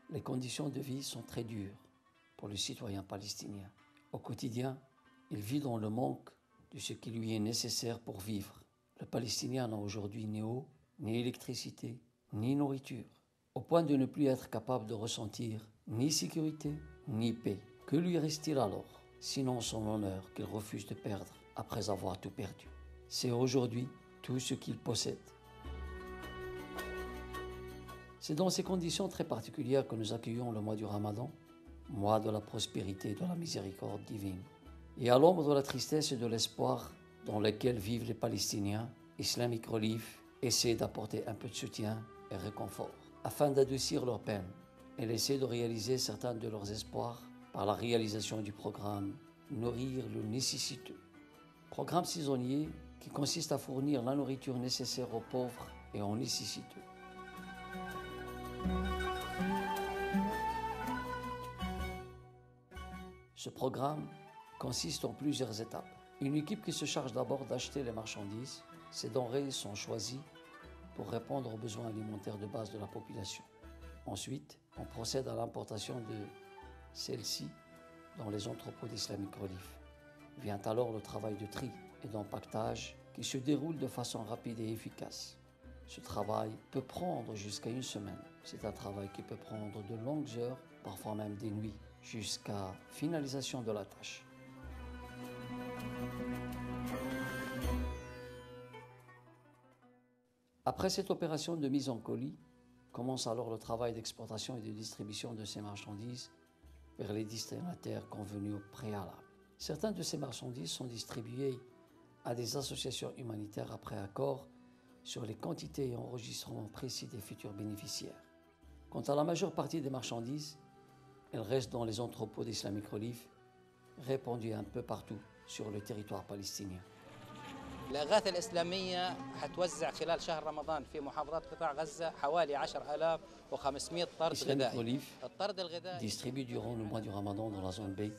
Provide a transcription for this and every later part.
Les conditions de vie sont très dures pour le citoyen palestinien. Au quotidien, il vit dans le manque de ce qui lui est nécessaire pour vivre. Le Palestinien n'a aujourd'hui ni eau, ni électricité, ni nourriture, au point de ne plus être capable de ressentir ni sécurité, ni paix. Que lui reste-t-il alors, sinon son honneur qu'il refuse de perdre après avoir tout perdu? C'est aujourd'hui tout ce qu'il possède. C'est dans ces conditions très particulières que nous accueillons le mois du Ramadan, mois de la prospérité et de la miséricorde divine. Et à l'ombre de la tristesse et de l'espoir dans lequel vivent les Palestiniens, Islamic Relief essaie d'apporter un peu de soutien et réconfort, afin d'adoucir leur peine. Elle essaie de réaliser certains de leurs espoirs par la réalisation du programme Nourrir le nécessiteux. Programme saisonnier qui consiste à fournir la nourriture nécessaire aux pauvres et aux nécessiteux. Ce programme consiste en plusieurs étapes. Une équipe qui se charge d'abord d'acheter les marchandises. Ces denrées sont choisies pour répondre aux besoins alimentaires de base de la population. Ensuite, on procède à l'importation de celles-ci dans les entrepôts d'Islamic Relief. Vient alors le travail de tri et d'empaquetage qui se déroule de façon rapide et efficace. Ce travail peut prendre jusqu'à une semaine. C'est un travail qui peut prendre de longues heures, parfois même des nuits, jusqu'à finalisation de la tâche. Après cette opération de mise en colis, commence alors le travail d'exportation et de distribution de ces marchandises vers les destinataires convenus au préalable. Certaines de ces marchandises sont distribuées à des associations humanitaires après accord sur les quantités et enregistrements précis des futurs bénéficiaires. Quant à la majeure partie des marchandises, elles restent dans les entrepôts d'Islamic Relief, répandus un peu partout sur le territoire palestinien. الإغاثة الإسلامية حتوزع خلال شهر رمضان في محافظات قطاع غزة حوالي 10,500 طرد Islamic غذائي. Relief distribue durant le mois du Ramadan dans la zone B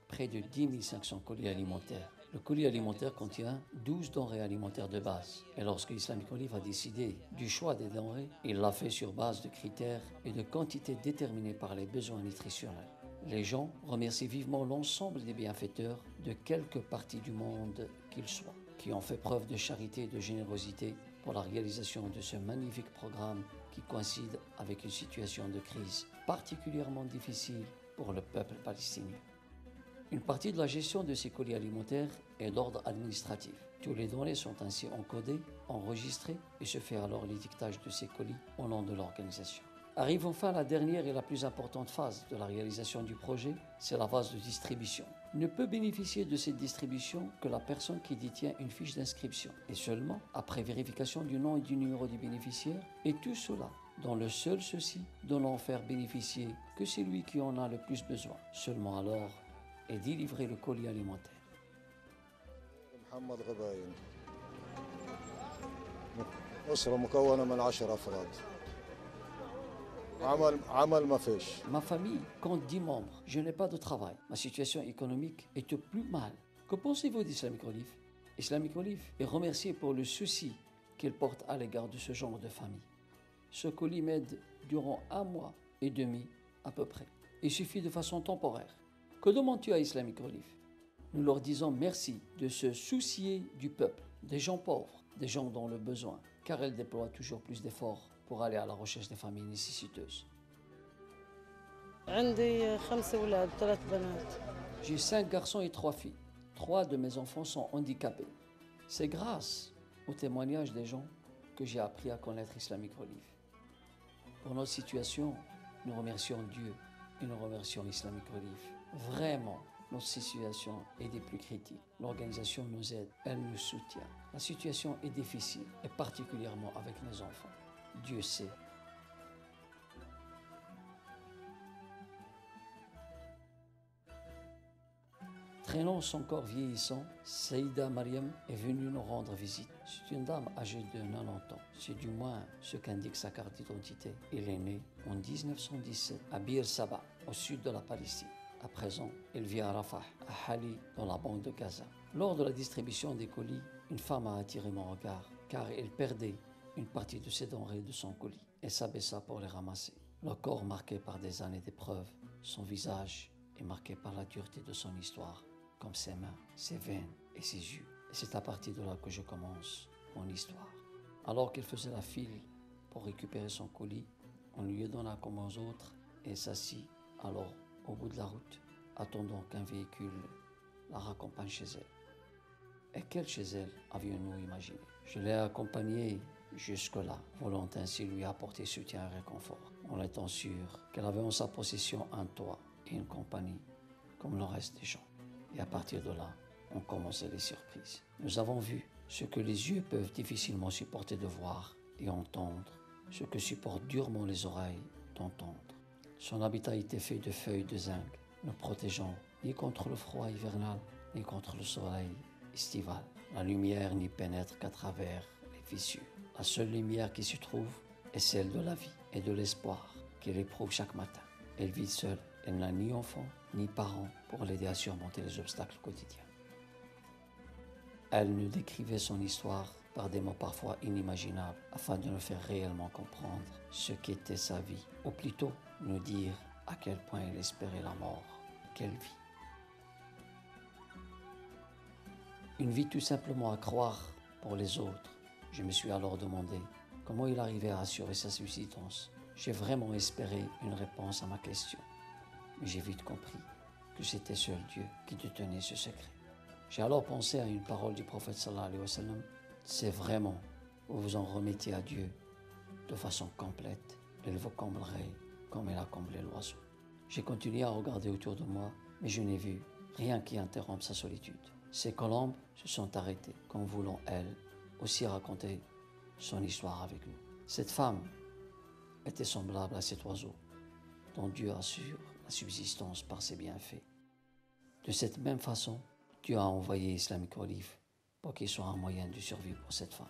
près de 10 500 colis alimentaires. Le colis alimentaire contient 12 denrées alimentaires de base. Et lorsque Islamic Relief a décidé du choix des denrées, il l'a fait sur base de critères et de quantités déterminés par les besoins nutritionnels. Les gens remercient vivement l'ensemble des bienfaiteurs de quelque partie du monde qu'ils soient, qui ont fait preuve de charité et de générosité pour la réalisation de ce magnifique programme qui coïncide avec une situation de crise particulièrement difficile pour le peuple palestinien. Une partie de la gestion de ces colis alimentaires est d'ordre administratif. Tous les données sont ainsi encodées, enregistrées et se fait alors l'étiquetage de ces colis au nom de l'organisation. Arrive enfin la dernière et la plus importante phase de la réalisation du projet, c'est la phase de distribution. Ne peut bénéficier de cette distribution que la personne qui détient une fiche d'inscription, et seulement après vérification du nom et du numéro du bénéficiaire, et tout cela dans le seul souci de n'en faire bénéficier que celui qui en a le plus besoin. Seulement alors est délivré le colis alimentaire. محمد غباين أسرة مكونة من 10 أفراد عمل ما فيش. Ma famille compte 10 membres. Je n'ai pas de travail. Ma situation économique est au plus mal. Que pensez-vous d'Islamic Relief? Islamic Relief est remercié pour le souci qu'il porte à l'égard de ce genre de famille. Ce colis m'aide durant 1 mois et demi à peu près. Il suffit de façon temporaire. Que demandes-tu à Islamic Relief? Nous leur disons merci de se soucier du peuple, des gens pauvres, des gens dans le besoin, car elle déploie toujours plus d'efforts pour aller à la recherche des familles nécessiteuses. J'ai 5 garçons et 3 filles. 3 de mes enfants sont handicapés. C'est grâce au témoignage des gens que j'ai appris à connaître Islamic Relief. Pour notre situation, nous remercions Dieu et nous remercions Islamic Relief. Vraiment, notre situation est des plus critiques. L'organisation nous aide, elle nous soutient. La situation est difficile, et particulièrement avec nos enfants. Dieu sait. Traînant son corps vieillissant, Saïda Mariam est venue nous rendre visite. C'est une dame âgée de 90 ans. C'est du moins ce qu'indique sa carte d'identité. Elle est née en 1917 à Bir Saba, au sud de la Palestine. À présent, elle vit à Rafah, à Hali, dans la bande de Gaza. Lors de la distribution des colis, une femme a attiré mon regard, car elle perdait une partie de ses denrées de son colis. Elle s'abaissa pour les ramasser. Le corps marqué par des années d'épreuves, son visage est marqué par la dureté de son histoire, comme ses mains, ses veines et ses yeux. Et c'est à partir de là que je commence mon histoire. Alors qu'il faisait la file pour récupérer son colis, on lui donna comme aux autres et s'assit alors au bout de la route, attendant qu'un véhicule la raccompagne chez elle. Et quelle chez elle avions-nous imaginé? Je l'ai accompagnée jusque-là, voulant ainsi lui apporter soutien et réconfort, en étant sûr qu'elle avait en sa possession un toit et une compagnie, comme le reste des gens. Et à partir de là, ont commencé les surprises. Nous avons vu ce que les yeux peuvent difficilement supporter de voir et entendre, ce que supportent durement les oreilles d'entendre. Son habitat était fait de feuilles de zinc, ne protégeant ni contre le froid hivernal, ni contre le soleil estival. La lumière n'y pénètre qu'à travers les fissures. La seule lumière qui s'y trouve est celle de la vie et de l'espoir qu'elle éprouve chaque matin. Elle vit seule, elle n'a ni enfant ni parents pour l'aider à surmonter les obstacles quotidiens. Elle nous décrivait son histoire par des mots parfois inimaginables afin de nous faire réellement comprendre ce qu'était sa vie, ou plutôt nous dire à quel point elle espérait la mort qu'elle vit. Une vie tout simplement à croire pour les autres. Je me suis alors demandé comment il arrivait à assurer sa subsistance. J'ai vraiment espéré une réponse à ma question, mais j'ai vite compris que c'était seul Dieu qui détenait ce secret. J'ai alors pensé à une parole du prophète sallallahu alayhi wa sallam. C'est vraiment, vous vous en remettiez à Dieu de façon complète, elle vous comblerait comme elle a comblé l'oiseau. J'ai continué à regarder autour de moi, mais je n'ai vu rien qui interrompe sa solitude. Ces colombes se sont arrêtées, comme voulant, elles, aussi raconter son histoire avec nous. Cette femme était semblable à cet oiseau, dont Dieu assure la subsistance par ses bienfaits. De cette même façon, Dieu a envoyé Islamic Relief pour qu'il soit un moyen de survie pour cette femme.